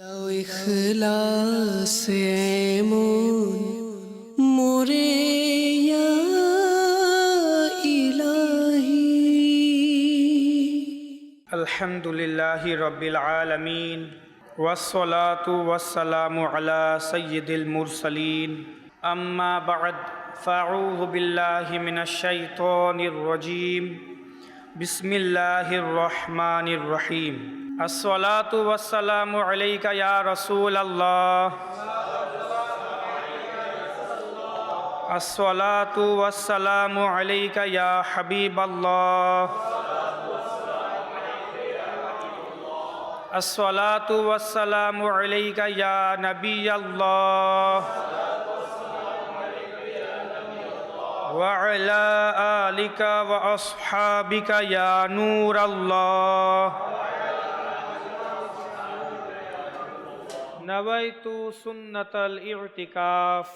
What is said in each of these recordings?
দাও ইখলাসে এমন মোরে ইয়া ইলাহি। আলহামদুলিল্লাহি রব্বিল আলামিন ওয়াসসালাতু ওয়াসসালামু আলা সাইয়্যিদিল মুরসালিন আম্মা বা'দ ফাআউযু বিল্লাহি মিনাশ শাইতানির রাজীম বিসমিল্লাহির রহমানির রহিম আসসালাতু ওয়াসসালামু আলাইকা ইয়া রাসূলাল্লাহ আসসালাতু ওয়াসসালামু আলাইকা ইয়া হাবিবাল্লাহ আসসালাতু ওয়াসসালামু আলাইকা ইয়া নবিয়াল্লাহ ওয়া আলা আলিকা ওয়া আসহাবিকা ইয়া নূরাল্লাহ নাওয়াইতু সুন্নাতাল ইতিকাফ।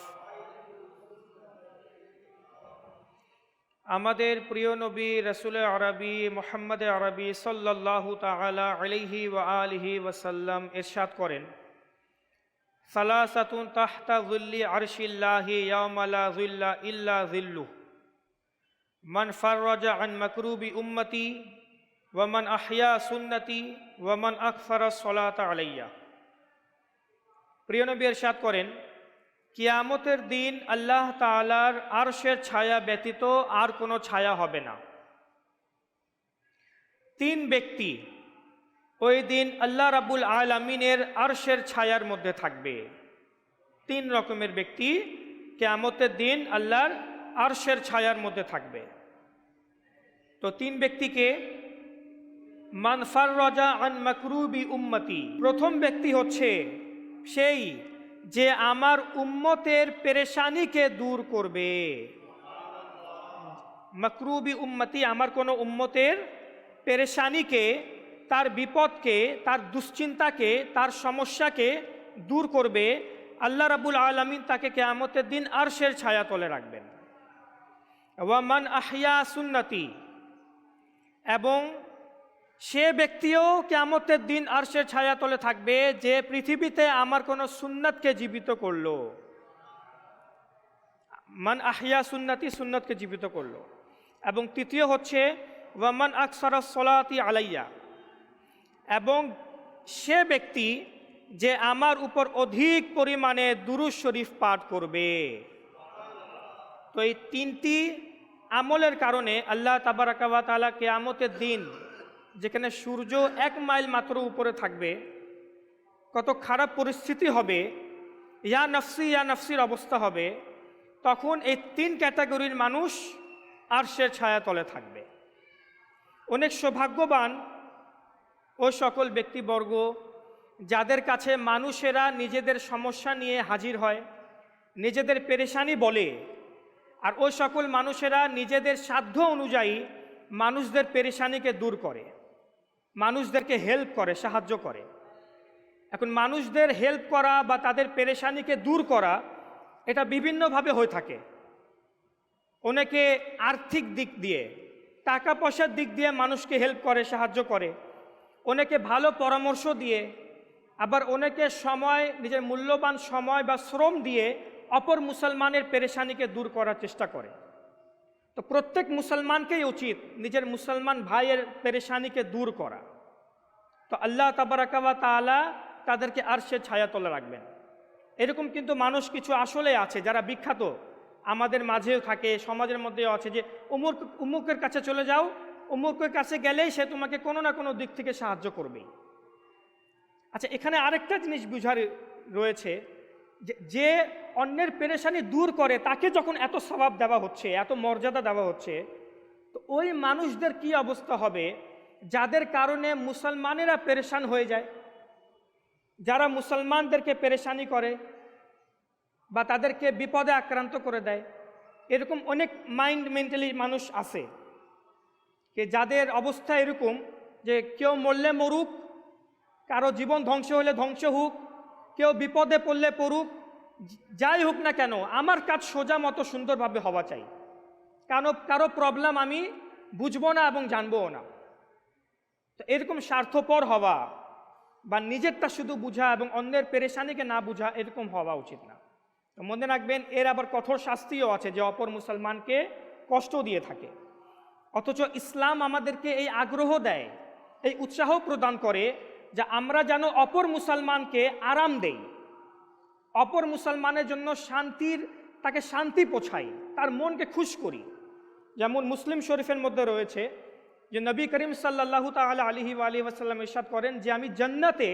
আমাদের প্রিয় নবী রাসূল আরবি মুহাম্মদ আরবি সাল্লাল্লাহু তাআলা আলাইহি ওয়া আলিহি ওয়াসাল্লাম ইরশাদ করেন, সালাসাতুন তাহতা যিল্লি আরশিল্লাহি ইয়াওমা লা যিল্লা ইল্লা যিল্লুহ, মান ফাররাজা আন মাকরুবি উম্মতি ওয়া মান আহইয়া সুন্নতি ওয়া মান আকসারা সলাতা আলাইয়া। প্রিয় নবী ইরশাদ করেন, কিয়ামতের দিন আল্লাহ তাআলার আরশের ছায়া ব্যতীত আর কোনো ছায়া হবে না। তিন ব্যক্তি ওই দিন আল্লাহ রাব্বুল আলামিনের আরশের ছায়ার মধ্যে থাকবে। তিন রকমের ব্যক্তি কিয়ামতের দিন আল্লাহর আরশের ছায়ার মধ্যে থাকবে। তো তিন ব্যক্তিকে, মান ফাররাজা আন মাকরুবি উম্মতি, প্রথম ব্যক্তি হচ্ছে সেই যে আমার উম্মতের পেরেশানিকে দূর করবে। মাকরুবি উম্মতি, আমার কোনো উম্মতের পেরেশানিকে, তার বিপদকে, তার দুশ্চিন্তাকে, তার সমস্যাকে দূর করবে। আল্লাহ রাব্বুল আলামিন তাকে কিয়ামতের দিন আরশের ছায়া তলে রাখবেন। ওয়া মান আহইয়া সুন্নতি, এবং সে ব্যক্তিও কিয়ামতের দিন আরশের ছায়া তলে থাকবে যে পৃথিবীতে আমার কোনো সুন্নাতকে জীবিত করলো। মান আহইয়া সুন্নতি, সুন্নতকে জীবিত করলো। এবং তৃতীয় হচ্ছে ওয়া মান আকসারা সলাতি আলাইয়া, এবং সে ব্যক্তি যে আমার উপর অধিক পরিমাণে দুরূদ শরীফ পাঠ করবে। তো এই তিনটি আমলের কারণে আল্লাহ তাবারাকা ওয়া তাআলা কিয়ামতের দিন, যেখানে সূর্য 1 মাইল মাত্র উপরে থাকবে, কত খারাপ পরিস্থিতি হবে, ইয়া নফসির অবস্থা হবে, তখন এই তিন ক্যাটাগরির মানুষ আরশের ছায়া তলে থাকবে। অনেক সৌভাগ্যবান ও সকল ব্যক্তিবর্গ যাদের কাছে মানুষেরা নিজেদের সমস্যা নিয়ে হাজির হয়, নিজেদের পেরেশানি বলে, আর ওই সকল মানুষেরা নিজেদের সাধ্য অনুযায়ী মানুষদের পেরেশানিকে দূর করে, মানুষদেরকে হেল্প করে, সাহায্য করে। এখন মানুষদের হেল্প করা বা তাদের পেরেশানিকে দূর করা, এটা বিভিন্নভাবে হয়ে থাকে। অনেকে আর্থিক দিক দিয়ে, টাকা পয়সার দিক দিয়ে মানুষকে হেল্প করে, সাহায্য করে। অনেকে ভালো পরামর্শ দিয়ে, আবার অনেকে সময়, নিজের মূল্যবান সময় বা শ্রম দিয়ে অপর মুসলমানের পেরেশানিকে দূর করার চেষ্টা করে। তো প্রত্যেক মুসলমানকেই উচিত নিজের মুসলমান ভাইয়ের পেরেশানিকে দূর করা। তো আল্লাহ তাবারাকা ওয়া তাআলা তাদেরকে আরশের ছায়া তলে রাখবেন। এরকম কিন্তু মানুষ কিছু আসলে আছে যারা বিখ্যাত, আমাদের মাঝেও থাকে, সমাজের মধ্যেও আছে, যে উমুকের কাছে চলে যাও, উমুকের কাছে গেলেই সে তোমাকে কোনো না কোনো দিক থেকে সাহায্য করবেই। আচ্ছা, এখানে আরেকটা জিনিস বুঝার রয়েছে, যে অন্যের পেরেশানি দূর করে তাকে যখন এত সওয়াব দেওয়া হচ্ছে, এত মর্যাদা দেওয়া হচ্ছে, তো ওই মানুষদের কি অবস্থা হবে যাদের কারণে মুসলমানেরা পেরেশান হয়ে যায়, যারা মুসলমানদেরকে পেরেশানি করে বা তাদেরকে বিপদে আক্রান্ত করে দেয়। এরকম অনেক মেন্টালি মানুষ আছে যে যাদের অবস্থা এরকম যে কেউ মরলে মরুক, কারো জীবন ধ্বংস হলে ধ্বংস হোক, কেউ বিপদে পড়লে পড়ুক, যাই হোক না কেন আমার কাজ সোজা মতো সুন্দরভাবে হওয়া চাই, কারো প্রবলেম আমি বুঝবো না এবং জানবো না। তো এরকম স্বার্থপর হওয়া, বা নিজেরটা শুধু বুঝা এবং অন্যের পেরেশানিকে না বুঝা, এরকম হওয়া উচিত না। তো মনে রাখবেন, এর আবার কঠোর শাস্তিও আছে যে অপর মুসলমানকে কষ্ট দিয়ে থাকে। অথচ ইসলাম আমাদেরকে এই আগ্রহ দেয়, এই উৎসাহ প্রদান করে যে আমরা যেন অপর মুসলমানকে আরাম দেই, অপর মুসলমানের জন্য তাকে শান্তি পৌঁছাই, তার মনকে খুশ করি। যেমন মুসলিম শরীফের মধ্যে রয়েছে যে নবী করিম সাল্লাল্লাহু তাআলা আলাইহি ওয়াসাল্লাম ইরশাদ করেন যে আমি জান্নাতে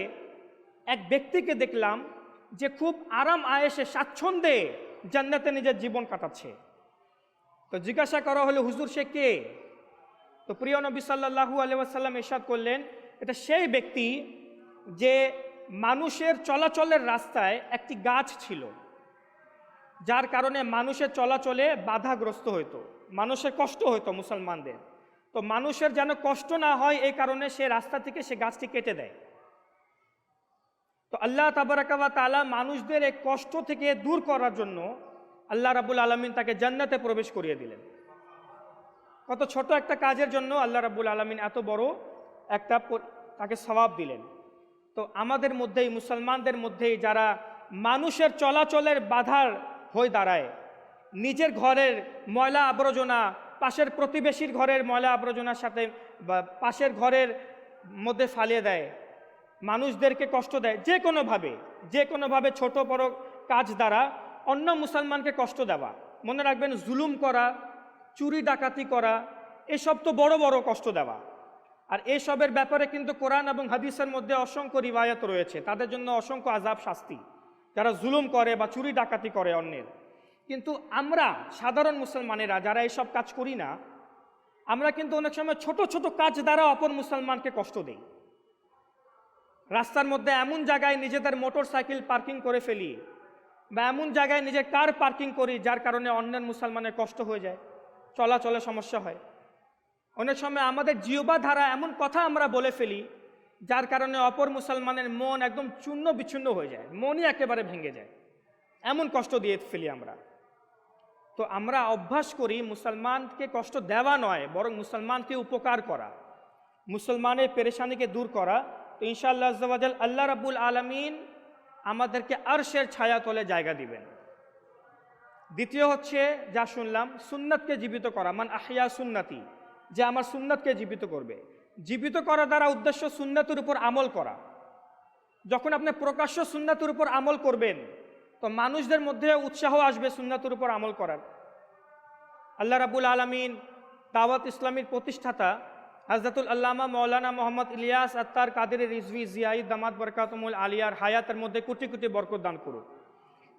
এক ব্যক্তিকে দেখলাম যে খুব আরাম আয়েশে স্বাচ্ছন্দ্যে জান্নাতে নিজের জীবন কাটাচ্ছে। তো জিজ্ঞাসা করা হলো, হুজুর সে কে? তো প্রিয় নবী সাল্লাল্লাহু আলাইহি ওয়াসাল্লাম ইরশাদ করলেন, এটা সেই ব্যক্তি যে মানুষের চলাচলের রাস্তায় একটি গাছ ছিল, যার কারণে মানুষের চলাচলে বাধাগ্রস্ত হইতো, মানুষের কষ্ট হইতো মুসলমানদের। তো মানুষের যেন কষ্ট না হয় এই কারণে সে রাস্তা থেকে সে গাছটি কেটে দেয়। তো আল্লাহ তাবারাকা ওয়া তাআলা মানুষদের এই কষ্ট থেকে দূর করার জন্য আল্লাহ রাব্বুল আলামিন তাকে জান্নাতে প্রবেশ করিয়ে দিলেন। কত ছোট একটা কাজের জন্য আল্লাহ রাব্বুল আলামিন এত বড় একটা তাকে সওয়াব দিলেন। তো আমাদের মধ্যেই, মুসলমানদের মধ্যেই যারা মানুষের চলাচলের বাধার হয়ে দাঁড়ায়, নিজের ঘরের ময়লা আবর্জনা পাশের প্রতিবেশীর ঘরের ময়লা আবর্জনার সাথে বা পাশের ঘরের মধ্যে ফালিয়ে দেয়, মানুষদেরকে কষ্ট দেয়, যে কোনোভাবে ছোট বড় কাজ দ্বারা অন্য মুসলমানকে কষ্ট দেওয়া। মনে রাখবেন, জুলুম করা, চুরি ডাকাতি করা, এসব তো বড় বড় কষ্ট দেওয়া। আর এসবের ব্যাপারে কিন্তু কোরআন এবং হাদিসের মধ্যে অসংখ্য রিওয়ায়াত রয়েছে, তাদের জন্য অসংখ্য আযাব শাস্তি, যারা জুলুম করে বা চুরি ডাকাতি করে অন্যের। কিন্তু আমরা সাধারণ মুসলমানেরা যারা এসব কাজ করি না, আমরা কিন্তু অনেক সময় ছোট ছোট কাজ দ্বারা অপর মুসলমানকে কষ্ট দেই। রাস্তার মধ্যে এমন জায়গায় নিজেদের মোটর সাইকেল পার্কিং করে ফেলি বা এমন জায়গায় নিজের কার পার্কিং করি যার কারণে অন্যের মুসলমানের কষ্ট হয়ে যায়, চলাচলে সমস্যা হয়। অনেক সময় আমাদের জিহ্বা দ্বারা এমন কথা আমরা বলে ফেলি যার কারণে অপর মুসলমানের মন একদম চূর্ণ বিচ্ছিন্ন হয়ে যায়, মনই একেবারে ভেঙে যায়, এমন কষ্ট দিয়ে ফেলি আমরা। তো আমরা অভ্যাস করি মুসলমানকে কষ্ট দেওয়া নয়, বরং মুসলমানকে উপকার করা, মুসলমানের পেরেশানিকে দূর করা। তো ইনশাআল্লাহ আজ্জা ওয়া জাল আল্লাহ রাব্বুল আলামিন আমাদেরকে আরশের ছায়াতলে জায়গা দিবেন। দ্বিতীয় হচ্ছে যা শুনলাম, সুন্নাতকে জীবিত করা, মান আহইয়া সুন্নতি, যে আমার সুন্নাতকে জীবিত করবে। জীবিত করা দ্বারা উদ্দেশ্য সুন্নাতের উপর আমল করা। যখন আপনি প্রকাশ্য সুন্নাতের উপর আমল করবেন তো মানুষদের মধ্যে উৎসাহ আসবে সুন্নাতের উপর আমল করার। আল্লাহ রাব্বুল আলামিন দাওয়াত ইসলামীর প্রতিষ্ঠাতা হযরতুল আল্লামা মাওলানা মোহাম্মদ ইলিয়াস আত্তার কাদের রিজভী জিয়াই দামাত বরকাতুমুল আলিয়ার হায়াতের মধ্যে কোটি কোটি বরকত দান করুন,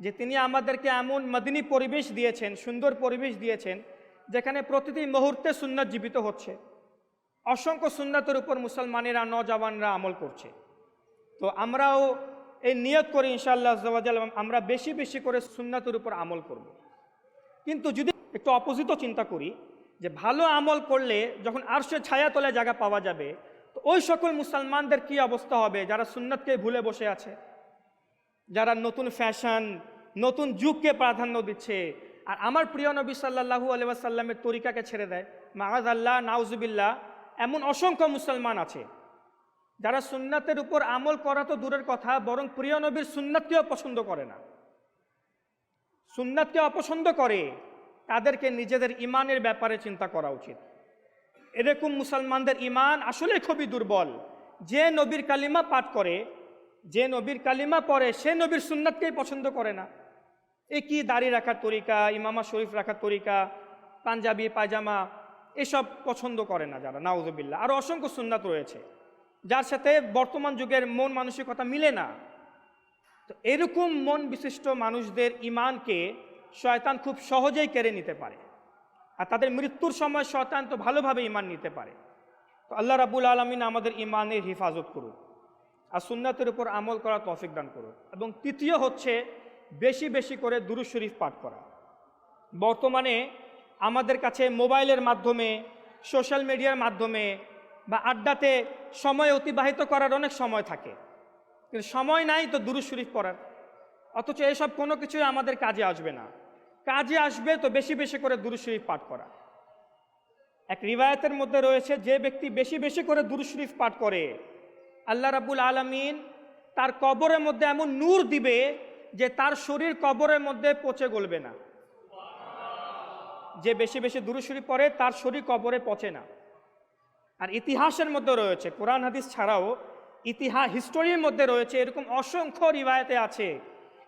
যে তিনি আমাদেরকে এমন মদিনী পরিবেশ দিয়েছেন, সুন্দর পরিবেশ দিয়েছেন, যেখানে প্রতিটি মুহূর্তে সুন্নাত জীবিত হচ্ছে, অসংখ্য সুন্নাতের উপর মুসলমানেরা, নওজওয়ানরা আমল করছে। তো আমরাও এই নিয়ত করি ইনশাআল্লাহ আজ্জা ওয়া জাল আমরা বেশি বেশি করে সুন্নাতের উপর আমল করব। কিন্তু যদি একটু অপোজিটও চিন্তা করি যে ভালো আমল করলে যখন আরশের ছায়াতলে জায়গা পাওয়া যাবে, তো ওই সকল মুসলমানদের কি অবস্থা হবে যারা সুন্নাতকে ভুলে বসে আছে, যারা নতুন ফ্যাশন, নতুন যুগকে প্রাধান্য দিচ্ছে, আর আমার প্রিয় নবী সাল্লাল্লাহু আলাইহি ওয়াসাল্লামের তরিকাকে ছেড়ে দেয়। মাআযাল্লাহ, নাউজুবিল্লাহ, এমন অসংখ্য মুসলমান আছে যারা সুন্নাতের উপর আমল করা তো দূরের কথা, বরং প্রিয় নবীর সুন্নাতকেও পছন্দ করে না, সুন্নাতকে অপছন্দ করে। তাদেরকে নিজেদের ইমানের ব্যাপারে চিন্তা করা উচিত। এরকম মুসলমানদের ইমান আসলে খুবই দুর্বল। যে নবীর কালিমা পাঠ করে, যে নবীর কালিমা পড়ে, সে নবীর সুন্নাতকেই পছন্দ করে না। এ কি দাড়ি রাখার তরিকা, ইমামা শরীফ রাখার তরিকা, পাঞ্জাবি পায়জামা, এসব পছন্দ করে না যারা, নাউজুবিল্লাহ। আরও অসংখ্য সুন্নাত রয়েছে যার সাথে বর্তমান যুগের মন মানসিকতা মিলে না। তো এরকম মন বিশিষ্ট মানুষদের ইমানকে শয়তান খুব সহজেই কেড়ে নিতে পারে, আর তাদের মৃত্যুর সময় শয়তান তো ভালোভাবে ইমান নিতে পারে। তো আল্লাহ রাব্বুল আলামিন আমাদের ইমানের হিফাজত করুক আর সুন্নাতের উপর আমল করার তৌফিক দান করুক। এবং তৃতীয় হচ্ছে বেশি বেশি করে দুরূদ শরীফ পাঠ করা। বর্তমানে আমাদের কাছে মোবাইলের মাধ্যমে, সোশ্যাল মিডিয়ার মাধ্যমে বা আড্ডাতে সময় অতিবাহিত করার অনেক সময় থাকে, কিন্তু সময় নাই তো দুরূদ শরীফ পড়ার। অথচ এসব কোনো কিছুই আমাদের কাজে আসবে না। কাজে আসবে তো বেশি বেশি করে দুরূদ শরীফ পাঠ করা। এক রিওয়ায়াতের মধ্যে রয়েছে, যে ব্যক্তি বেশি বেশি করে দুরূদ শরীফ পাঠ করে আল্লাহ রাব্বুল আলামিন তার কবরের মধ্যে এমন নূর দিবে যে তার শরীর কবরের মধ্যে পচে গলবে না। যে বেশি বেশি দুরূদ শরীফ পড়ে তার শরীর কবরে পচে না। আর ইতিহাসের মধ্যে রয়েছে, কোরআন হাদিস ছাড়াও হিস্টোরির মধ্যে রয়েছে, এরকম অসংখ্য রিওয়ায়েতে আছে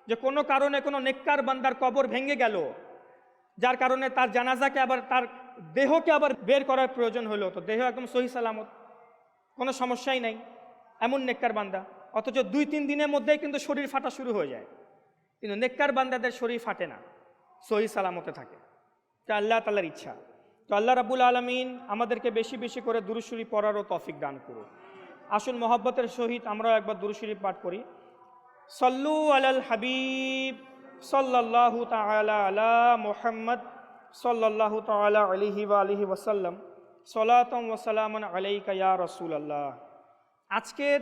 যে কোনো কারণে কোনো নেককার বান্দার কবর ভেঙে গেল, যার কারণে তার জানাজাকে আবার তার দেহকে আবার বের করার প্রয়োজন হলো, তো দেহ একদম সহি সালামত, কোনো সমস্যাই নাই, এমন নেককার বান্দা। অথচ 2-3 দিনের মধ্যেই কিন্তু শরীর ফাটা শুরু হয়ে যায়, কিন্তু নেককার বান্দাদের শরীর ফাটে না, সহি সালামতে থাকে। তা আল্লাহ তাআলার ইচ্ছা। তো আল্লাহ রাব্বুল আলামিন আমাদেরকে বেশি বেশি করে দুরূদ শরীফ পড়ারও তৌফিক দান করুন। আসুন মহব্বতের সহিত আমরাও একবার দুরূদ শরীফ পাঠ করি। সল্লু আলাল হাবিব সাল্লাল্লাহু তাআলা আলা মুহাম্মদ সাল্লাল্লাহু তাআলা আলাইহি ওয়া আলিহি ওয়াসাল্লাম সালাতাম ওয়া সালামান আলাইকা ইয়া রাসূলুল্লাহ। আজকের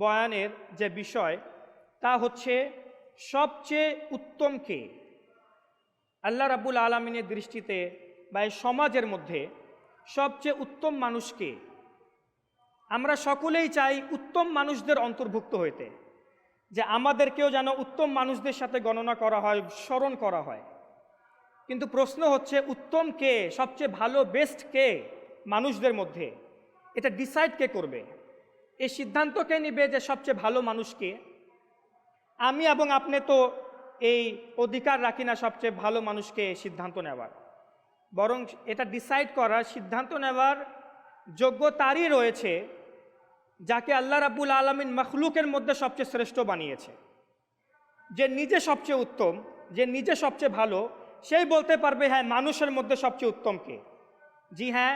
বয়ানের যে বিষয় তা হচ্ছে সবচেয়ে উত্তম কে? আল্লাহ রাব্বুল আলামিনের দৃষ্টিতে বা এই সমাজের মধ্যে সবচেয়ে উত্তম মানুষ কে? আমরা সকলেই চাই উত্তম মানুষদের অন্তর্ভুক্ত হইতে, যে আমাদেরকেও যেন উত্তম মানুষদের সাথে গণনা করা হয়, স্মরণ করা হয়। কিন্তু প্রশ্ন হচ্ছে উত্তম কে, সবচেয়ে ভালো বেস্ট কে মানুষদের মধ্যে? এটা ডিসাইড কে করবে? এই সিদ্ধান্ত কে নিবে যে সবচেয়ে ভালো মানুষ কে? আমি এবং আপনি তো এই অধিকার রাখি না সবচেয়ে ভালো মানুষকে সিদ্ধান্ত নেওয়ার, বরং এটা ডিসাইড করার, সিদ্ধান্ত নেওয়ার যোগ্য তারই রয়েছে যাকে আল্লাহ রাব্বুল আলামিন মখলুকের মধ্যে সবচেয়ে শ্রেষ্ঠ বানিয়েছে। যে নিজে সবচেয়ে উত্তম, যে নিজে সবচেয়ে ভালো, সেই বলতে পারবে হ্যাঁ মানুষের মধ্যে সবচেয়ে উত্তম কে। জি হ্যাঁ,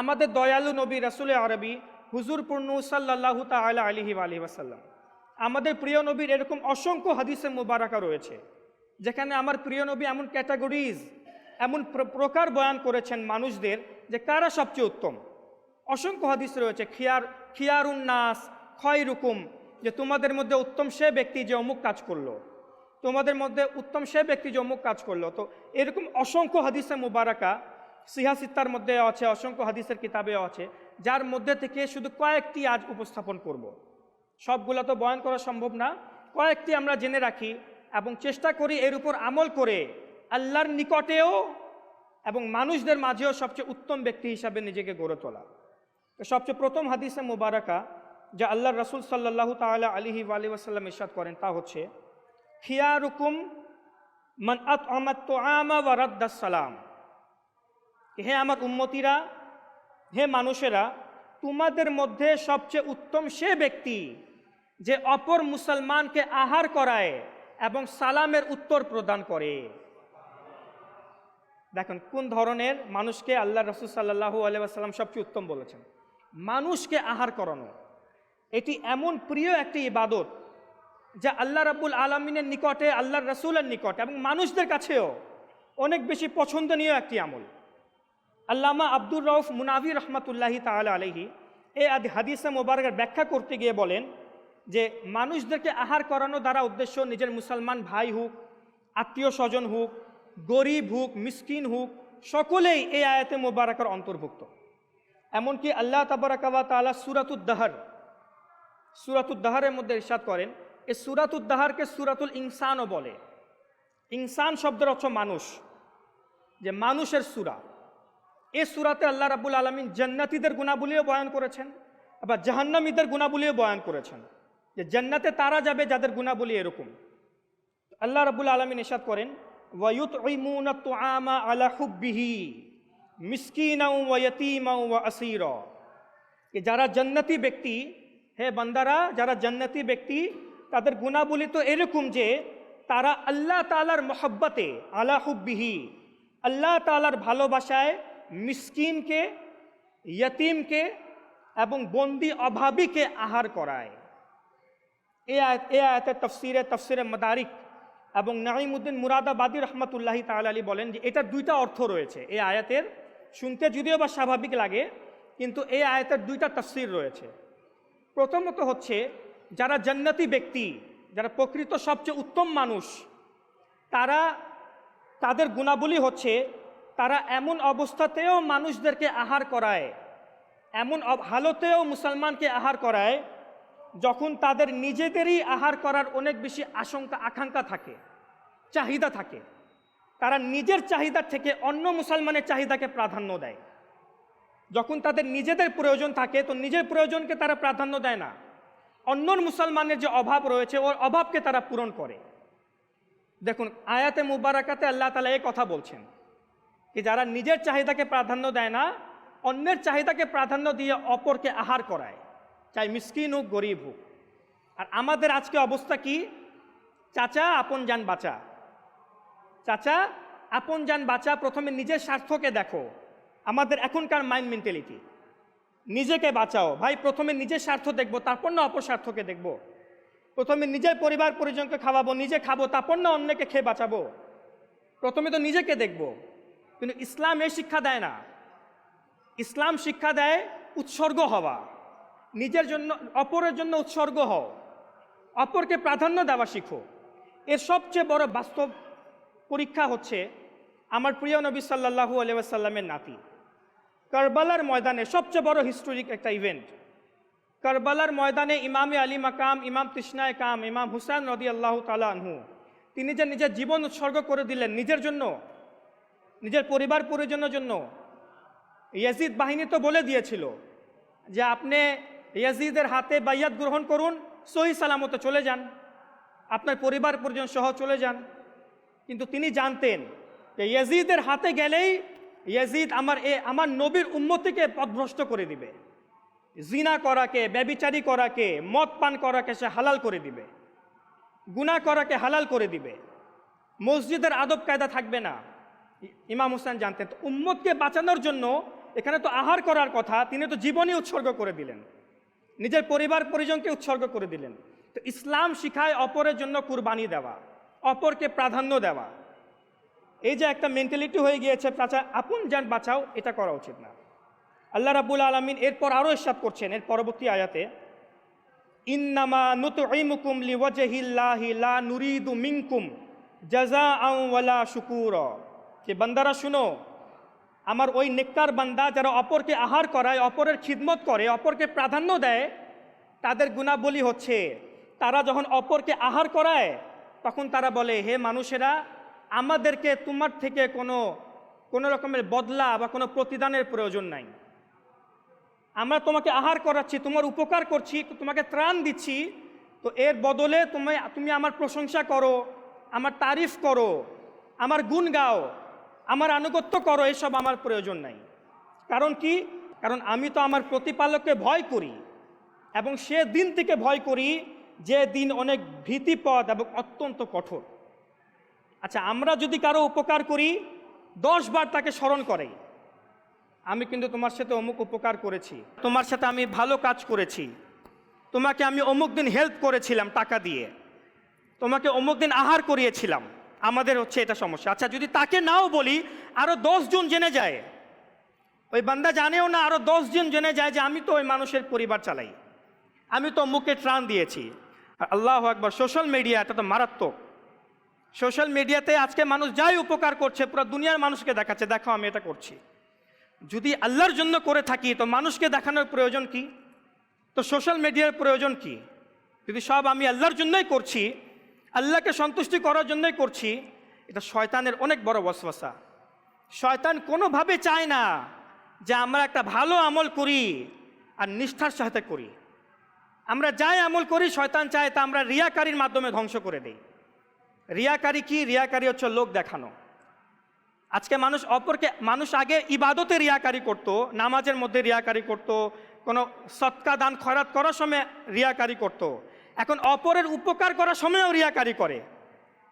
আমাদের দয়ালু নবী রাসূলে আরবি হুজুর পূর্ণ সাল্লাল্লাহু তাআলা আলাইহি ওয়া আলিহি ওয়াসাল্লাম, আমাদের প্রিয় নবীর এরকম অসংখ্য হাদিসে মুবারাকা রয়েছে যেখানে আমার প্রিয় নবী এমন ক্যাটাগরিজ, এমন প্রকার বয়ান করেছেন মানুষদের যে কারা সবচেয়ে উত্তম। অসংখ্য হাদিস রয়েছে, খিয়ারুন নাস খয়রুকুম, যে তোমাদের মধ্যে উত্তম সে ব্যক্তি যে অমুক কাজ করলো, তোমাদের মধ্যে উত্তম সে ব্যক্তি যে অমুক কাজ করলো। তো এরকম অসংখ্য হাদিসে মুবারাকা সিহা সিত্তার মধ্যে আছে, অসংখ্য হাদিসের কিতাবেও আছে, যার মধ্যে থেকে শুধু কয়েকটি আজ উপস্থাপন করব। সবগুলো তো বয়ান করা সম্ভব না, কয়েকটি আমরা জেনে রাখি এবং চেষ্টা করি এর উপর আমল করে আল্লাহর নিকটেও এবং মানুষদের মাঝেও সবচেয়ে উত্তম ব্যক্তি হিসাবে নিজেকে গড়ে তোলা। সবচেয়ে প্রথম হাদিসে মুবারাকা যা আল্লাহর রাসূল সাল্লাল্লাহু তাআলা আলাইহি ওয়া আলিহি ওয়াসাল্লাম ইরশাদ করেন তা হচ্ছে, খিয়ারুকুম মান আত'আমাত তুআমা ওয়া রাদ্দাস সালাম। হে আমার উম্মতিরা, হে মানুষেরা, তোমাদের মধ্যে সবচেয়ে উত্তম সে ব্যক্তি যে অপর মুসলমানকে আহার করায় এবং সালামের উত্তর প্রদান করে। দেখুন কোন ধরনের মানুষকে আল্লাহ রাসূল সাল্লাল্লাহু আলাইহি ওয়াসাল্লাম সবচেয়ে উত্তম বলেছেন। মানুষকে আহার করানো এটি এমন প্রিয় একটি ইবাদত যা আল্লাহ রাব্বুল আলামিনের নিকটে, আল্লাহর রাসূলের নিকটে এবং মানুষদের কাছেও অনেক বেশি পছন্দনীয় একটি আমল। আল্লামা আব্দুর রউফ মুনাভি রহমাতুল্লাহি তাআলা আলাইহি এই হাদিসে মোবারকের ব্যাখ্যা করতে গিয়ে বলেন যে মানুষদেরকে আহার করানো দ্বারা উদ্দেশ্য নিজের মুসলমান ভাই হোক, আত্মীয় স্বজন হোক, গরিব হোক, মিসকিন হোক, সকলেই এই আয়াতে মোবারকের অন্তর্ভুক্ত। এমনকি আল্লাহ তাবারাকা ওয়া তাআলা সূরাতুদ দাহরের মধ্যে ইরশাদ করেন, এই সূরাতুদ দাহরকে সূরাতুল ইনসানও বলে। ইনসান শব্দের অর্থ মানুষ, যে মানুষের সূরা। এই সূরাতে আল্লাহ রাব্বুল আলামিন জান্নাতীদের গুণাবলীও বয়ান করেছেন, আবার জাহান্নামীদের গুণাবলীও বয়ান করেছেন, যে জান্নাতে তারা যাবে যাদের গুণাবলী এরকম। আল্লাহ রাব্বুল আলামিন ইরশাদ করেন, ওয়া ইউতঈমুনা তুআমা আলা হুব্বিহি মিসকিনাও ওয়া ইয়াতীমাও ওয়া আসীরা। যারা জান্নাতি ব্যক্তি, হে বান্দারা, যারা জান্নাতি ব্যক্তি তাদের গুণাবলী তো এরকম যে তারা আল্লাহ তাআলার মহব্বতে, আলা হুব্বিহি, আল্লাহ তাআলার ভালোবাসায় মিসকিনকে, ইয়তীমকে এবং বন্দি অভাবীকে আহার করায়। এই আয়াতের তফসিরে মাদারিক এবং নাঈমুদ্দিন মুরাদাবাদী রহমাতুল্লাহি তাআলা আলাইহি বলেন যে এটার দুইটা অর্থ রয়েছে। এই আয়াতের শুনতে যদিও বা স্বাভাবিক লাগে, কিন্তু এই আয়াতের দুইটা তাফসীর রয়েছে। প্রথমত হচ্ছে যারা জান্নাতি ব্যক্তি, যারা প্রকৃত সবচেয়ে উত্তম মানুষ, তাদের গুণাবলী হচ্ছে তারা এমন অবস্থাতেও মানুষদেরকে আহার করায়, এমন হালতেও মুসলমানকে আহার করায় যখন তাদের নিজেদেরই আহার করার অনেক বেশি আকাঙ্ক্ষা থাকে, চাহিদা থাকে, তারা নিজের চাহিদার থেকে অন্য মুসলমানের চাহিদাকে প্রাধান্য দেয়। যখন তাদের নিজেদের প্রয়োজন থাকে তো নিজের প্রয়োজনকে তারা প্রাধান্য দেয় না, অন্য মুসলমানের যে অভাব রয়েছে ওর অভাবকে তারা পূরণ করে। দেখুন আয়াতে মুবারাকাতে আল্লাহ তাআলা এই কথা বলছেন কি যারা নিজের চাহিদাকে প্রাধান্য দেয় না, অন্যের চাহিদাকে প্রাধান্য দিয়ে অপরকে আহার করায়, চাই মিসকিন হোক গরিব হোক। আর আমাদের আজকে অবস্থা কি? চাচা আপন জান বাঁচা, চাচা আপন জান বাঁচা, প্রথমে নিজের স্বার্থকে দেখো। আমাদের এখনকার মাইন্ড মেন্টালিটি, নিজেকে বাঁচাও ভাই, প্রথমে নিজের স্বার্থ দেখবো তারপর না অপর স্বার্থকে দেখবো। প্রথমে নিজের পরিবার পরিজনকে খাওয়াবো, নিজে খাবো, তারপর না অন্যকে খেয়ে বাঁচাবো। প্রথমে তো নিজেকে দেখবো। কিন্তু ইসলাম এই শিক্ষা দেয় না। ইসলাম শিক্ষা দেয় উৎসর্গ হওয়া, নিজের জন্য অপরের জন্য উৎসর্গ হও, অপরকে প্রাধান্য দেওয়া শিখো। এর সবচেয়ে বড় বাস্তব পরীক্ষা হচ্ছে আমার প্রিয় নবী সাল্লাল্লাহু আলাইহি ওয়াসাল্লামের নাতি। কারবালার ময়দানে সবচেয়ে বড় হিস্টোরিক একটা ইভেন্ট, কারবালার ময়দানে ইমামে আলী মাকাম, ইমাম তৃষ্ণায় কাম, ইমাম হুসাইন রাদিয়াল্লাহু তাআলা আনহু, তিনি যে নিজের জীবন উৎসর্গ করে দিলেন নিজের জন্য, নিজের পরিবার পরিজনের জন্য। ইয়াজিদ বাহিনী তো বলে দিয়েছিল যে আপনি ইয়াজিদের হাতে বাইয়াত গ্রহণ করুন, সহি সালামতে চলে যান, আপনার পরিবার পরিজন সহ চলে যান। কিন্তু তিনি জানতেন যে ইয়াজিদের হাতে গেলেই ইয়াজিদ আমার নবীর উম্মতিকে পথভ্রষ্ট করে দিবে, জিনা করাকে, ব্যভিচারী করাকে, মদ পান করাকে সে হালাল করে দিবে, গুনাহ করাকে হালাল করে দিবে, মসজিদের আদব কায়দা থাকবে না। ইমাম হুসাইন জানতেন। তো উম্মতকে বাঁচানোর জন্য এখানে তো আহার করার কথা, তিনি তো জীবনই উৎসর্গ করে দিলেন, নিজের পরিবার পরিজনকে উৎসর্গ করে দিলেন। তো ইসলাম শিখায় অপরের জন্য কুরবানি দেওয়া, অপরকে প্রাধান্য দেওয়া। এই যে একটা মেন্টালিটি হয়ে গিয়েছে চাচা আপন জান বাঁচাও, এটা করা উচিত না। আল্লাহ রাব্বুল আলামিন এরপর আরও ইরশাদ করছেন এর পরবর্তী আয়াতে, ইন্নামা নুতঈমুকুম লিওয়াজহিল্লাহি লা নুরিদু মিনকুম জাযাআন ওয়ালা শুকুরা। যে বান্দারা শুনো, আমার ওই নেককার বান্দা যারা অপরকে আহার করায়, অপরের খিদমত করে, অপরকে প্রাধান্য দেয়, তাদের গুণাবলী হচ্ছে তারা যখন অপরকে আহার করায় তখন তারা বলে, হে মানুষেরা, আমাদেরকে তোমার থেকে কোনো রকমের বদলা বা কোনো প্রতিদানের প্রয়োজন নাই। আমরা তোমাকে আহার করাচ্ছি, তোমার উপকার করছি, তোমাকে ত্রাণ দিচ্ছি, তো এর বদলে তুমি আমার প্রশংসা করো, আমার তারিফ করো, আমার গুণ গাও, আমার আনুগত্য করো, এসব আমার প্রয়োজন নাই। কারণ কি? কারণ আমি তো আমার প্রতিপালককে ভয় করি, এবং সে দিন থেকে ভয় করি যে দিন অনেক ভীতিপদ এবং অত্যন্ত কঠোর। আচ্ছা, আমরা যদি কারো উপকার করি 10 বার তাকে স্মরণ করে, আমি কিন্তু তোমার সাথে অমুক উপকার করেছি, তোমার সাথে আমি ভালো কাজ করেছি, তোমাকে আমি অমুক দিন হেল্প করেছিলাম টাকা দিয়ে, তোমাকে অমুক দিন আহার করিয়েছিলাম, আমাদের হচ্ছে এটা সমস্যা। আচ্ছা, যদি তাকে নাও বলি, আরও 10 জন জেনে যায়, ওই বান্দা জানেও না, আরও 10 জন জেনে যায় যে আমি তো ওই মানুষের পরিবার চালাই, আমি তো অমুককে ত্রাণ দিয়েছি। আল্লাহু আকবার। সোশ্যাল মিডিয়া, এটা তো মারাত্মক। সোশ্যাল মিডিয়াতে আজকে মানুষ যাই উপকার করছে পুরো দুনিয়ার মানুষকে দেখাচ্ছে, দেখো আমি এটা করছি। যদি আল্লাহর জন্য করে থাকি তো মানুষকে দেখানোর প্রয়োজন কি? তো সোশ্যাল মিডিয়ার প্রয়োজন কি? যদি সব আমি আল্লাহর জন্যই করছি, আল্লাহকে সন্তুষ্টি করার জন্যই করছি, এটা শয়তানের অনেক বড় ওয়াসওয়াসা। শয়তান কোনোভাবে চায় না যে আমরা একটা ভালো আমল করি আর নিষ্ঠার সাথে করি। আমরা যাই আমল করি শয়তান চায় তা আমরা রিয়াকারির মাধ্যমে ধ্বংস করে দেই। রিয়াকারি কি? রিয়াকারি হচ্ছে লোক দেখানো। আজকে মানুষ আগে ইবাদতে রিয়াকারি করত, নামাজের মধ্যে রিয়াকারি করত, কোনো সৎকা দান খয়রাত করার সময় রিয়াকারি করত। এখন অপরের উপকার করার সময়ও রিয়াকারি করে।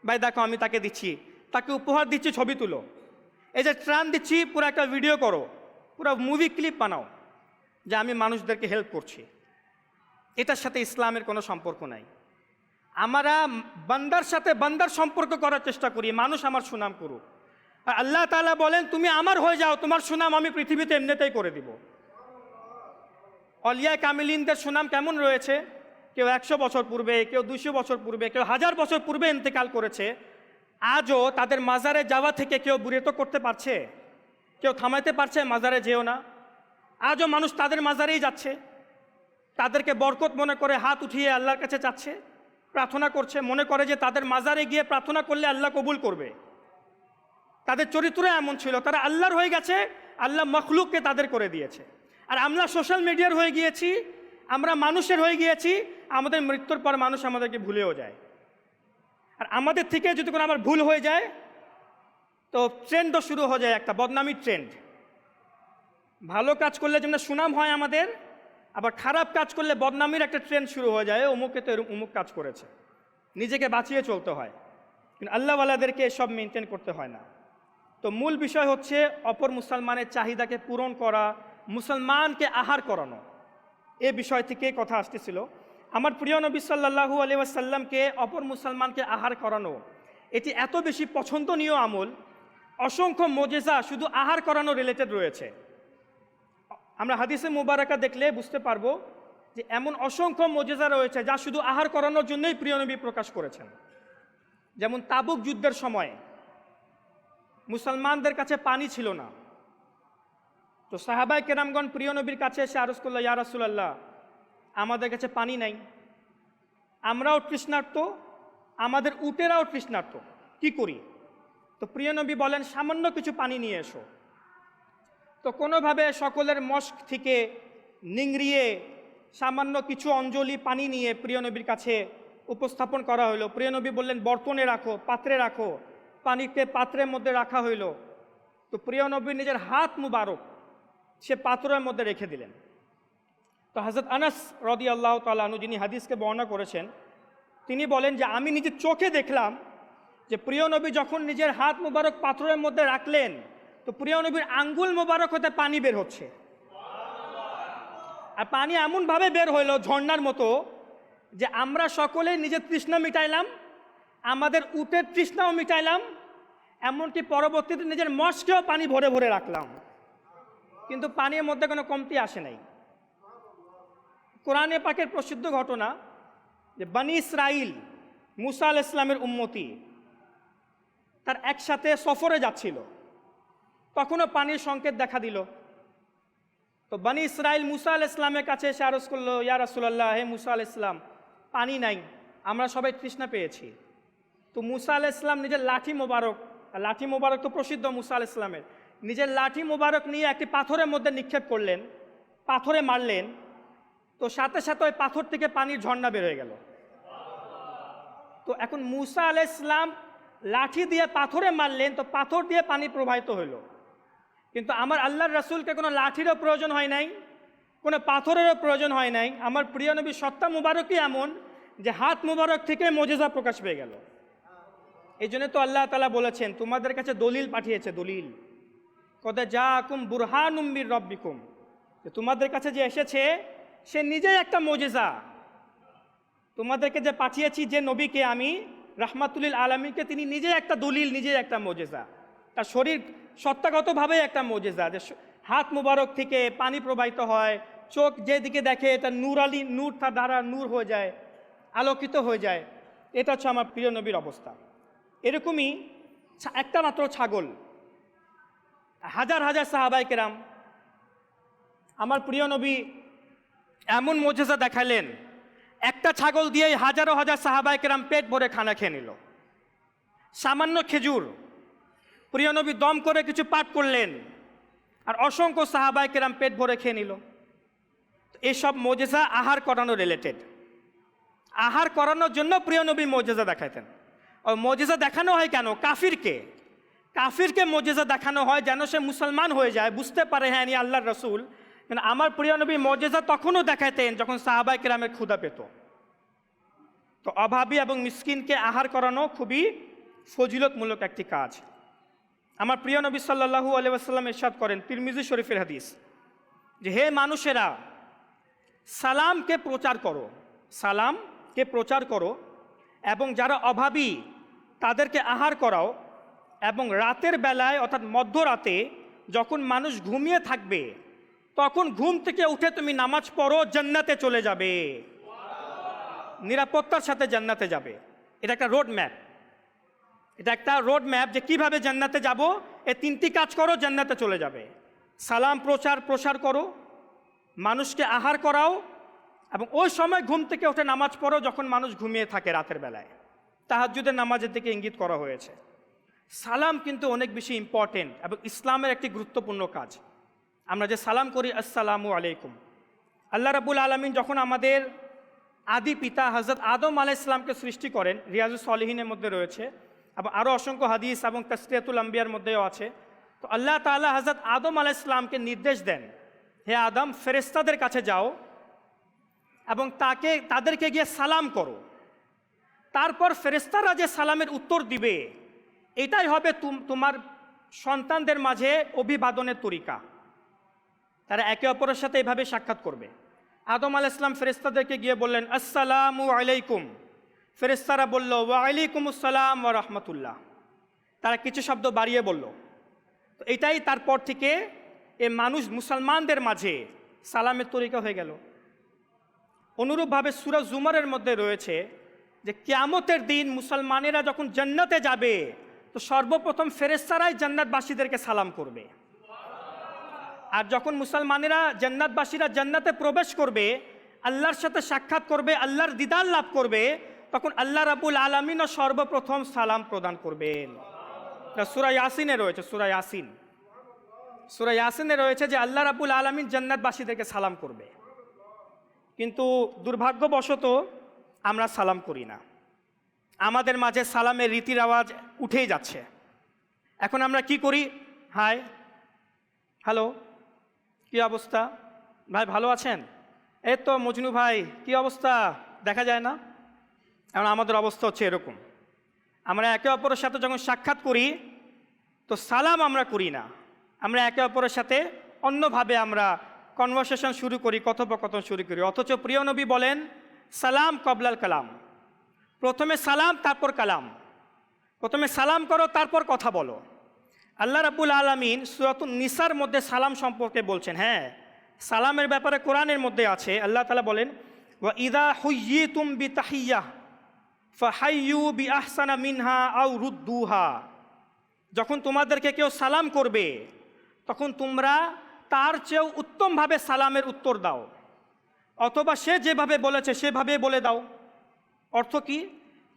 ভাই দেখো আমি তাকে দিচ্ছি, তাকে উপহার দিচ্ছি, ছবি তুলো, এই যে ত্রাণ দিচ্ছি, পুরো একটা ভিডিও করো, পুরো মুভি ক্লিপ বানাও যে আমি মানুষদেরকে হেল্প করছি। এটার সাথে ইসলামের কোনো সম্পর্ক নাই। আমরা বান্দার সাথে বান্দার সম্পর্ক করার চেষ্টা করি, মানুষ আমার সুনাম করুক। আর আল্লাহ তাআলা বলেন তুমি আমার হয়ে যাও, তোমার সুনাম আমি পৃথিবীতে এমনিতেই করে দিব। অলিয়া কামিলিনদের সুনাম কেমন রয়েছে? কেউ 100 বছর পূর্বে, কেউ 200 বছর পূর্বে, কেউ 1000 বছর পূর্বে ইন্তেকাল করেছে। আজও তাদের মাজারে যাওয়া থেকে কেউ বিরত করতে পারছে? কেউ থামাইতে পারছে মাজারে যেও না? আজও মানুষ তাদের মাজারেই যাচ্ছে। তাদেরকে বরকত মনে করে হাত উঠিয়ে আল্লাহর কাছে চাচ্ছে, প্রার্থনা করছে, মনে করে যে তাদের মাজারে গিয়ে প্রার্থনা করলে আল্লাহ কবুল করবে। তাদের চরিত্র এমন ছিল, তারা আল্লাহর হয়ে গেছে, আল্লাহ মখলুককে তাদের করে দিয়েছে। আর আমরা সোশ্যাল মিডিয়ার হয়ে গিয়েছি, আমরা মানুষের হয়ে গিয়েছি, আমাদের মৃত্যুর পর মানুষ আমাদেরকে ভুলেও যায়। আর আমাদের থেকে যদি কোনো আমার ভুল হয়ে যায় তো ট্রেন্ডও শুরু হয়ে যায়, একটা বদনামির ট্রেন্ড। ভালো কাজ করলে যেমন সুনাম হয় আমাদের, আবার খারাপ কাজ করলে বদনামির একটা ট্রেন্ড শুরু হয়ে যায়, অমুকে তো অমুক কাজ করেছে, নিজেকে বাঁচিয়ে চলতে হয়। কিন্তু আল্লাহওয়ালাদেরকে এসব মেনটেন করতে হয় না। তো মূল বিষয় হচ্ছে অপর মুসলমানের চাহিদাকে পূরণ করা, মুসলমানকে আহার করানো। এ বিষয় থেকে কথা আসতেছিল। আমার প্রিয় নবী সাল্লাল্লাহু আলাইহি ওয়াসাল্লামকে অপর মুসলমানকে আহার করানো এটি এত বেশি পছন্দনীয় আমল, অসংখ্য মোজেজা শুধু আহার করানো রিলেটেড রয়েছে। আমরা হাদিসে মুবারাকা দেখলে বুঝতে পারবো যে এমন অসংখ্য মোজেজা রয়েছে যা শুধু আহার করানোর জন্যই প্রিয় নবী প্রকাশ করেছেন। যেমন তাবুক যুদ্ধের সময় মুসলমানদের কাছে পানি ছিল না, তো সাহাবায়ে কেরামগণ প্রিয় নবীর কাছে এসে আরজ করল, ইয়া রাসূলুল্লাহ, আমাদের কাছে পানি নাই, আমরাও তৃষ্ণার্ত, আমাদের উটেরাও তৃষ্ণার্ত, কি করি? তো প্রিয় নবী বলেন, সামান্য কিছু পানি নিয়ে এসো। তো কোনোভাবে সকলের মস্ক থেকে নিংড়িয়ে সামান্য কিছু অঞ্জলি পানি নিয়ে প্রিয় নবীর কাছে উপস্থাপন করা হলো। প্রিয় নবী বললেন, বর্তনে রাখো, পাত্রে রাখো। পানিকে পাত্রের মধ্যে রাখা হইল। তো প্রিয় নবী নিজের হাত মুবারক সে পাত্রের মধ্যে রেখে দিলেন। তো হযরত আনাস রাদিয়াল্লাহু তাআলা আনহু, যিনি হাদিসকে বর্ণনা করেছেন, তিনি বলেন যে আমি নিজের চোখে দেখলাম যে প্রিয় নবী যখন নিজের হাত মুবারক পাত্রের মধ্যে রাখলেন তো প্রিয় নবীর আঙ্গুল মুবারক হতে পানি বের হচ্ছে। আর পানি এমনভাবে বের হইল ঝর্ণার মতো যে আমরা সকলে নিজের তৃষ্ণা মিটাইলাম, আমাদের উটের তৃষ্ণাও মিটাইলাম, এমনকি পরবর্তীতে নিজের মস্কেও পানি ভরে ভরে রাখলাম, কিন্তু পানির মধ্যে কোনো কমতি আসে নাই। কোরআনে পাকের প্রসিদ্ধ ঘটনা যে বনি ইসরাইল, মুসা আলাইহিস সালামের উম্মতি, তার একসাথে সফরে যাচ্ছিল, তখনও পানির সংকেত দেখা দিল। তো বনি ইসরাইল মুসা আলাইহিস সালামের কাছে এসে আরজ করলো, ইয়া রাসূলুল্লাহ, হে মুসা আলাইহিস সালাম, পানি নাই, আমরা সবাই তৃষ্ণা পেয়েছি। তো মুসা আলাইহিস সালাম নিজের লাঠি মোবারক তো প্রসিদ্ধ মুসা আলাইহিস সালামের, নিজের লাঠি মোবারক নিয়ে একটি পাথরের মধ্যে নিক্ষেপ করলেন, পাথরে মারলেন। তো সাথে সাথে ওই পাথর থেকে পানির ঝর্ণা বের হয়ে গেল। তো এখন মুসা আলাইহিস সালাম লাঠি দিয়ে পাথরে মারলেন, তো পাথর দিয়ে পানি প্রবাহিত হইল। কিন্তু আমার আল্লাহর রাসূলকে কোনো লাঠিরও প্রয়োজন হয় নাই, কোনো পাথরেরও প্রয়োজন হয় নাই। আমার প্রিয় নবীর সত্তা মুবারকই এমন যে হাত মুবারক থেকে মোজেজা প্রকাশ পেয়ে গেল। এই জন্য তো আল্লাহ তাআলা বলেছেন, তোমাদের কাছে দলিল পাঠিয়েছে, দলিল, কদ জাআকুম বুরহানুম মির রাব্বিকুম, যে তোমাদের কাছে যে এসেছে সে নিজেই একটা মোজেজা। তোমাদেরকে যে পাঠিয়েছি যে নবীকে আমি, রাহমাতুল আলামিনকে, তিনি নিজেই একটা দলিল, নিজেই একটা মোজেজা। তার শরীর সত্তাগতভাবে একটা মোজেজা, যে হাত মুবারক থেকে পানি প্রবাহিত হয়, চোখ যেদিকে দেখে এটা নূরালি, নূর তার দ্বারা নূর হয়ে যায়, আলোকিত হয়ে যায়। এটা হচ্ছে আমার প্রিয় নবীর অবস্থা। এরকমই একটা মাত্র ছাগল, হাজার হাজার সাহাবায়ে কেরাম, আমার প্রিয় নবী এমন মোজেজা দেখালেন, একটা ছাগল দিয়েই হাজারো হাজার সাহাবায়ে কেরাম পেট ভরে খানা খেয়ে নিল। সামান্য খেজুর প্রিয় নবী দম করে কিছু পাঠ করলেন, আর অসংখ্য সাহাবায়ে কেরাম পেট ভরে খেয়ে নিল। এসব মোজেজা আহার করানো রিলেটেড। আহার করানোর জন্য প্রিয় নবী মোজেজা দেখাতেন। ওই মোজেজা দেখানো হয় কেন? কাফিরকে মোজেজা দেখানো হয় যেন সে মুসলমান হয়ে যায়, বুঝতে পারে হ্যাঁ ইনি আল্লাহর রাসূল। কিন্তু আমার প্রিয় নবী মোজেজা তখনও দেখাতেন যখন সাহাবায়ে কেরামের ক্ষুধা পেত। তো অভাবী এবং মিসকিনকে আহার করানো খুবই ফজিলতমূলক একটি কাজ। আমার প্রিয় নবী সাল্লাল্লাহু আলাইহি ওয়াসাল্লাম ইরশাদ করেন, তিরমিজি শরীফের হাদিস, যে হে মানুষেরা, সালামকে প্রচার করো এবং যারা অভাবী তাদেরকে আহার করাও, এবং রাতের বেলায় অর্থাৎ মধ্যরাতে যখন মানুষ ঘুমিয়ে থাকবে তখন ঘুম থেকে উঠে তুমি নামাজ পড়ো, জান্নাতে চলে যাবে, নিরাপত্তার সাথে জান্নাতে যাবে। এটা একটা রোড ম্যাপ, যে কিভাবে জান্নাতে যাব। এই তিনটি কাজ করো, জান্নাতে চলে যাবে। সালাম প্রসার করো, মানুষকে আহার করাও, এবং ওই সময় ঘুম থেকে উঠে নামাজ পড়ো যখন মানুষ ঘুমিয়ে থাকে রাতের বেলায়। তাহাজ্জুদের নামাজের দিকে ইঙ্গিত করা হয়েছে। সালাম কিন্তু অনেক বেশি ইম্পর্টেন্ট এবং ইসলামের একটি গুরুত্বপূর্ণ কাজ। আমরা যে সালাম করি আসসালামু আলাইকুম, আল্লাহ রাব্বুল আলামিন যখন আমাদের আদি পিতা হযরত আদম আলাইহিস সালামকে সৃষ্টি করেন, রিয়াজুস সলিহিনের মধ্যে রয়েছে এবং আরও অসংখ্য হাদিস এবং তাসকিয়াতুল আম্বিয়ার মধ্যেও আছে। তো আল্লাহ তাআলা হযরত আদম আলাইহিস সালামকে নির্দেশ দেন, হে আদম, ফেরেশতাদের কাছে যাও এবং তাদেরকে গিয়ে সালাম করো। তারপর ফেরেশতারা যে সালামের উত্তর দিবে এটাই হবে তোমার সন্তানদের মাঝে অভিবাদনের তরিকা। তারা একে অপরের সাথে এভাবে সাক্ষাৎ করবে। আদম আলাইহিস সালাম ফেরেশতাদেরকে গিয়ে বললেন আসসালামু আলাইকুম। ফেরেশতারা বলল ওয়া আলাইকুমুস সালাম ওয়া রাহমাতুল্লাহ। তারা কিছু শব্দ বাড়িয়ে বলল। তো এটাই তারপর থেকে মানুষ মুসলমানদের মাঝে সালামের তরিকা হয়ে গেল। অনুরূপভাবে সূরা জুমারের মধ্যে রয়েছে যে কিয়ামতের দিন মুসলমানেরা যখন জান্নাতে যাবে তো সর্বপ্রথম ফেরেশতারাই জান্নাতবাসীদেরকে সালাম করবে। আর যখন মুসলমানেরা জান্নাতবাসীরা জান্নাতে প্রবেশ করবে, আল্লাহর সাথে সাক্ষাৎ করবে, আল্লাহর দিদার লাভ করবে, তখন আল্লাহ রাব্বুল আলামিনও সর্বপ্রথম সালাম প্রদান করবেন। সূরা ইয়াসিনে রয়েছে, সূরা ইয়াসিনে রয়েছে যে আল্লাহ রাব্বুল আলামিন জান্নাতবাসীদেরকে সালাম করবে। কিন্তু দুর্ভাগ্যবশত আমরা সালাম করি না। আমাদের মাঝে সালামের রীতির আওয়াজ উঠেই যাচ্ছে। এখন আমরা কি করি? হাই, হ্যালো, কি অবস্থা ভাই, ভালো আছেন? এই তো মজনু ভাই, কি অবস্থা, দেখা যায় না? এখন আমাদের অবস্থা হচ্ছে এরকম। আমরা একে অপরের সাথে যখন সাক্ষাৎ করি তো সালাম আমরা করি না, আমরা একে অপরের সাথে অন্যভাবে আমরা কনভারসেশন শুরু করি, কথোপকথন শুরু করি। অথচ প্রিয় নবী বলেন সালাম কবলাল কালাম, প্রথমে সালাম তারপর কালাম, প্রথমে সালাম করো তারপর কথা বলো। আল্লাহ রাব্বুল আলামিন সূরাতুন নিসার মধ্যে সালাম সম্পর্কে বলছেন। হ্যাঁ, সালামের ব্যাপারে কোরআনের মধ্যে আছে। আল্লাহ তাআলা বলেন ওয়া ইযা হুয়্যিতুম বিতাহিয়্যাহ ফাহাইয়্যু বিআহসানা মিনহা আও রুদ্দুহা। যখন তোমাদেরকে কেউ সালাম করবে তখন তোমরা তার চেয়েও উত্তমভাবে সালামের উত্তর দাও, অথবা সে যেভাবে বলেছে সেভাবে বলে দাও। অর্থ কি?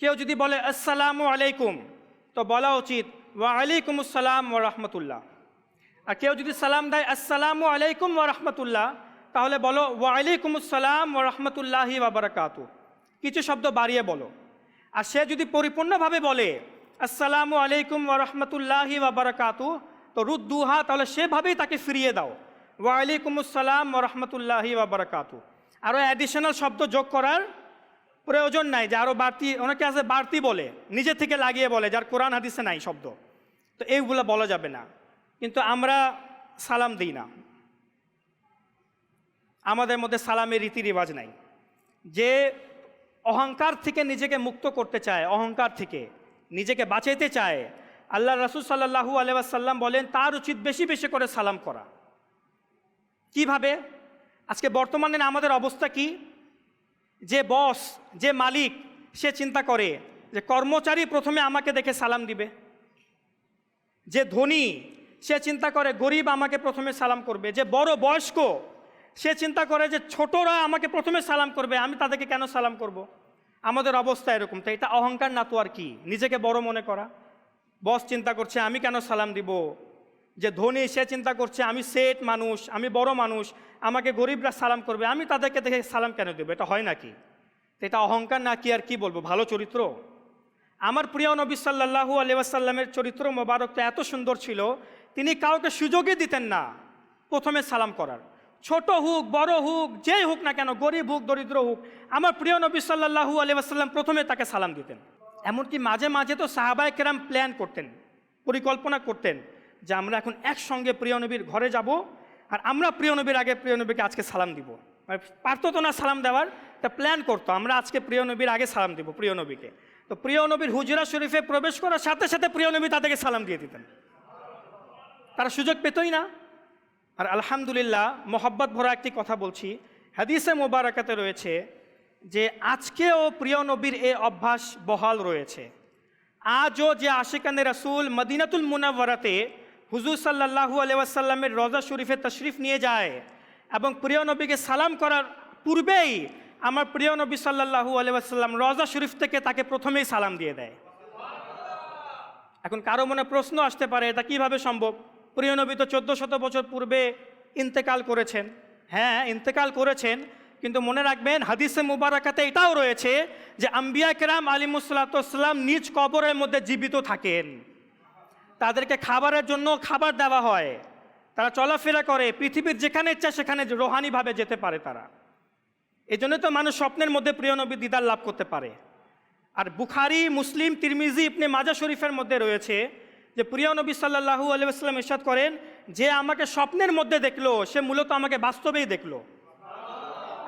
কেউ যদি বলে আসসালামু আলাইকুম তো বলা উচিত ওয়া আলাইকুমুস সালাম ওয়া রাহমাতুল্লাহ। আর কেউ যদি সালাম দেয় আসসালামু আলাইকুম ওয়া রাহমাতুল্লাহ, তাহলে বলো ওয়া আলাইকুমুস সালাম ওয়া রাহমাতুল্লাহি ওয়া বারাকাতুহু, কিছু শব্দ বাড়িয়ে বলো। আর সে যদি পরিপূর্ণভাবে বলে আসসালামু আলাইকুম ওয়া রাহমাতুল্লাহি ওয়া বারাকাতুহু তো রুদ্দুহা, তাহলে সেভাবেই তাকে ফিরিয়ে দাও, ওয়া আলাইকুমুস সালাম ওয়া রাহমাতুল্লাহি ওয়া বারাকাতুহু। আরও অ্যাডিশনাল শব্দ যোগ করার প্রয়োজন নাই, যে আরও বাড়তি, অনেকে আছে বাড়তি বলে, নিজে থেকে লাগিয়ে বলে, যার কোরআন হাদিসে নাই শব্দ, তো এইগুলো বলা যাবে না। কিন্তু আমরা সালাম দিই না, আমাদের মধ্যে সালামের রীতি রেওয়াজ নাই। যে অহংকার থেকে নিজেকে মুক্ত করতে চায়, অহংকার থেকে নিজেকে বাঁচাইতে চায়, আল্লাহ রাসূল সাল্লাল্লাহু আলাইহি ওয়াসাল্লাম বলেন তার উচিত বেশি বেশি করে সালাম করা। কিভাবে? আজকে বর্তমানে আমাদের অবস্থা কি? যে বস, যে মালিক, সে চিন্তা করে যে কর্মচারী প্রথমে আমাকে দেখে সালাম দিবে। যে ধনী, সে চিন্তা করে গরিব আমাকে প্রথমে সালাম করবে। যে বড় বয়স্ক, সে চিন্তা করে যে ছোটরা আমাকে প্রথমে সালাম করবে, আমি তাদেরকে কেন সালাম করব? আমাদের অবস্থা এরকম। তো এটা অহংকার না তো আর কি? নিজেকে বড় মনে করা। বস চিন্তা করছে আমি কেন সালাম দিব। যে ধনী, সে চিন্তা করছে আমি সেট মানুষ, আমি বড় মানুষ, আমাকে গরিবরা সালাম করবে, আমি তাদেরকে দেখে সালাম কেন দেবো? এটা হয় নাকি? এটা অহংকার না কি? আর কি বলবো, ভালো চরিত্র। আমার প্রিয় নবী সাল্লাল্লাহু আলাইহি ওয়াসাল্লামের চরিত্র মোবারক তো এত সুন্দর ছিল, তিনি কাউকে সুযোগই দিতেন না প্রথমে সালাম করার। ছোট হোক বড় হোক, যেই হোক না কেন, গরিব হোক দরিদ্র হোক, আমার প্রিয় নবী সাল্লাল্লাহু আলাইহি ওয়াসাল্লাম প্রথমে তাকে সালাম দিতেন। এমনকি মাঝে মাঝে তো সাহাবায়ে কেরাম প্ল্যান করতেন, পরিকল্পনা করতেন যে আমরা এখন একসঙ্গে প্রিয় নবীর ঘরে যাব, আর আমরা প্রিয় নবীর আগে প্রিয় নবীকে আজকে সালাম দিব। পারতো তো না সালাম দেওয়ার, তা প্ল্যান করতো আমরা আজকে প্রিয় নবীর আগে সালাম দিব প্রিয় নবীকে। তো প্রিয় নবীর হুজরা শরীফে প্রবেশ করার সাথে সাথে প্রিয় নবী তাদেরকে সালাম দিয়ে দিতেন, তারা সুযোগ পেতই না। আর আলহামদুলিল্লাহ, মোহাব্বত ভরা একটি কথা বলছি, হাদিসে মোবারকাতে রয়েছে যে আজকেও প্রিয় নবীর এই অভ্যাস বহাল রয়েছে। আজও যে আশিকানে রাসূল মদিনাতুল মুনাওয়ারাতে হুজুর সাল্লাল্লাহু আলাইহি ওয়াসাল্লামের রওজা শরীফে তশরিফ নিয়ে যায় এবং প্রিয় নবীকে সালাম করার পূর্বেই আমার প্রিয় নবী সাল্লাল্লাহু আলাইহি ওয়াসাল্লাম রওজা শরীফ থেকে তাকে প্রথমেই সালাম দিয়ে দেয়। এখন কারো মনে প্রশ্ন আসতে পারে, এটা কিভাবে সম্ভব? প্রিয় নবী তো 1400 বছর পূর্বে ইন্তেকাল করেছেন। হ্যাঁ, ইন্তেকাল করেছেন, কিন্তু মনে রাখবেন হাদিসে মুবারাকাতে এটাও রয়েছে যে আম্বিয়া কেরাম আলিমুসসালাম নিজ কবরের মধ্যে জীবিত থাকেন। তাদেরকে খাবারের জন্য খাবার দেওয়া হয়, তারা চলাফেরা করে, পৃথিবীর যেখানে ইচ্ছা সেখানে রোহানিভাবে যেতে পারে তারা। এই জন্য তো মানুষ স্বপ্নের মধ্যে প্রিয় নবী দিদার লাভ করতে পারে। আর বুখারী, মুসলিম, তিরমিজি, ইবনে মাজাহ শরীফের মধ্যে রয়েছে যে প্রিয় নবী সাল্লাল্লাহু আলাইহি ওয়াসাল্লাম ইরশাদ করেন, যে আমাকে স্বপ্নের মধ্যে দেখলো সে মূলত আমাকে বাস্তবেই দেখলো,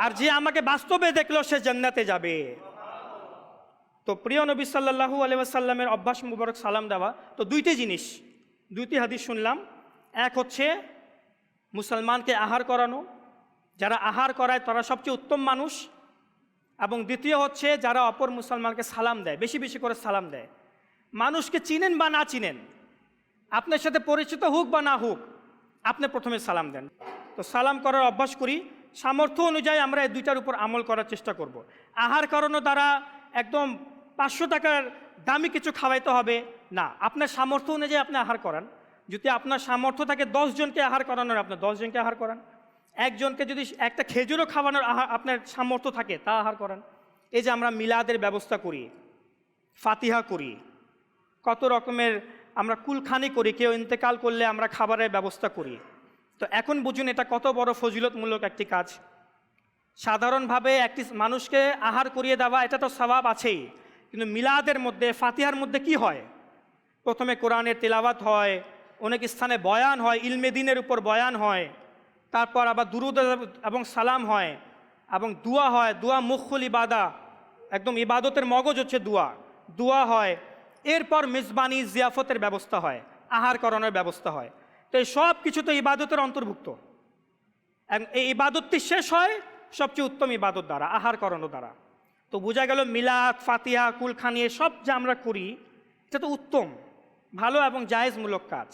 আর যে আমাকে বাস্তবে দেখলো সে জান্নাতে যাবে। তো প্রিয় নবী সাল্লাল্লাহু আলাইহি ওয়াসাল্লামের অভ্যাস মুবারক সালাম দেওয়া। তো দুইটি হাদিস শুনলাম। এক হচ্ছে মুসলমানকে আহার করানো, যারা আহার করায় তারা সবচেয়ে উত্তম মানুষ। এবং দ্বিতীয় হচ্ছে যারা অপর মুসলমানকে সালাম দেয়, বেশি বেশি করে সালাম দেয়। মানুষকে চিনেন বা না চিনেন, আপনার সাথে পরিচিত হোক বা না হোক, আপনি প্রথমে সালাম দেন। তো সালাম করার অভ্যাস করি, সামর্থ্য অনুযায়ী আমরা এই দুইটার উপর আমল করার চেষ্টা করব। আহার করানো দ্বারা একদম 500 টাকার দামি কিছু খাওয়াইতে হবে না, আপনার সামর্থ্য অনুযায়ী আপনি আহার করান। যদি আপনার সামর্থ্য থাকে 10 জনকে আহার করানোর, আপনি 10 জনকে আহার করান। একজনকে যদি একটা খেজুরও খাওয়ানোর আপনার সামর্থ্য থাকে তা আহার করান। এই যে আমরা মিলাদের ব্যবস্থা করি, ফাতিহা করি, কত রকমের আমরা কুলখানি করি, কেউ ইন্তেকাল করলে আমরা খাবারের ব্যবস্থা করি। তো এখন বুঝুন এটা কত বড় ফজিলতমূলক একটি কাজ। সাধারণভাবে একটি মানুষকে আহার করিয়ে দেওয়া এটা তো সওয়াব আছেই, কিন্তু মিলাদের মধ্যে, ফাতিহার মধ্যে কি হয়? প্রথমে কোরআনের তেলাওয়াত হয়, অনেক স্থানে বয়ান হয়, ইলমে দ্বীনের উপর বয়ান হয়, তারপর আবার দুরুদ এবং সালাম হয়, এবং দুয়া হয়। দুয়া মুখুল ইবাদা, একদম ইবাদতের মগজ হচ্ছে দুয়া হয়। এরপর মেজবানি, জিয়াফতের ব্যবস্থা হয়, আহার করানোর ব্যবস্থা হয়। তো এই সব কিছু তো ইবাদতের অন্তর্ভুক্ত। এই ইবাদতটি শেষ হয় সবচেয়ে উত্তম ইবাদত দ্বারা, আহার করানো দ্বারা। তো বোঝা গেল মিলাদ, ফাতিহা, কুলখানি সব যা আমরা করি এটা তো উত্তম, ভালো এবং জায়েজমূলক কাজ।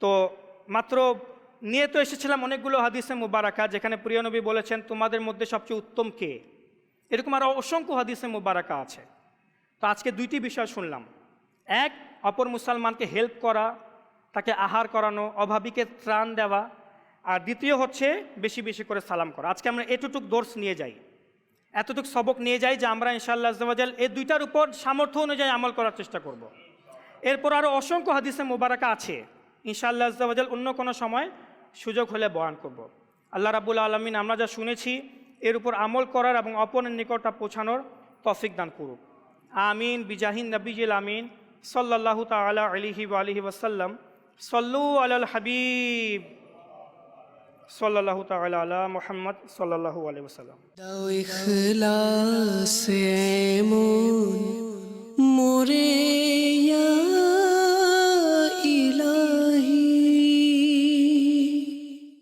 তো মাত্র নিয়ে তো এসেছিলাম অনেকগুলো হাদিসে মুবারাকা, যেখানে প্রিয় নবী বলেছেন তোমাদের মধ্যে সবচেয়ে উত্তম কে। এরকম আরও অসংখ্য হাদিসে মুবারাকা আছে। তো আজকে দুইটি বিষয় শুনলাম। এক, অপর মুসলমানকে হেল্প করা, তাকে আহার করানো, অভাবীকে ত্রাণ দেওয়া। আর দ্বিতীয় হচ্ছে বেশি বেশি করে সালাম করা। আজকে আমরা এতটুক দর্স নিয়ে যাই, এতটুক সবক নিয়ে যাই যে আমরা ইনশাআল্লাহ আজ্জা ওয়া জাল এই দুইটার উপর সামর্থ্য অনুযায়ী আমল করার চেষ্টা করব। এরপর আরও অসংখ্য হাদিসে মুবারাকা আছে, ইনশাআল্লাহ আজ্জা ওয়া জাল অন্য কোনো সময় সুযোগ হলে বয়ান করব। আল্লাহ রাব্বুল আলামিন আমরা যা শুনেছি এর উপর আমল করার এবং অপরের নিকট পৌঁছানোর তৌফিক দান করুক। আমিন বিজাহিন নবীজিল আমিন সাল্লাল্লাহু তাআলা আলাইহি ওয়া আলিহি ওয়াসাল্লাম। সল্লু আলাল হাবিব সাল্লাল্লাহু তাআলা আলা মুহাম্মদ সাল্লাল্লাহু আলাইহি ওয়াসাল্লাম। দাও ইখলাস এমন মোরে